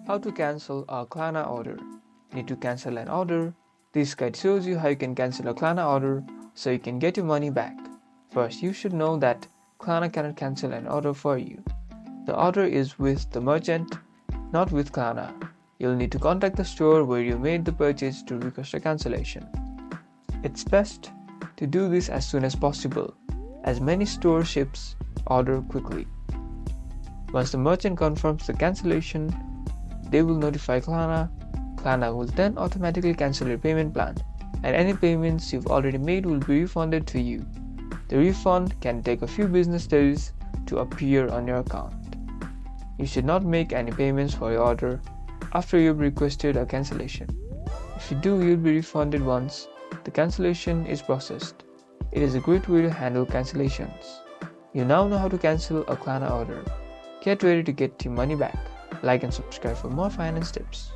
How to cancel a Klarna order. Need to cancel an order? This guide shows you how you can cancel a Klarna order so you can get your money back. First, you should know that Klarna cannot cancel an order for you. The order is with the merchant, not with Klarna. You'll need to contact the store where you made the purchase to request a cancellation. It's best to do this as soon as possible, as many stores ship order quickly. Once the merchant confirms the cancellation, they will notify Klarna. Klarna will then automatically cancel your payment plan, and any payments you've already made will be refunded to you. The refund can take a few business days to appear on your account. You should not make any payments for your order after you've requested a cancellation. If you do, you'll be refunded once the cancellation is processed. It is a great way to handle cancellations. You now know how to cancel a Klarna order. Get ready to get your money back. Like and subscribe for more finance tips.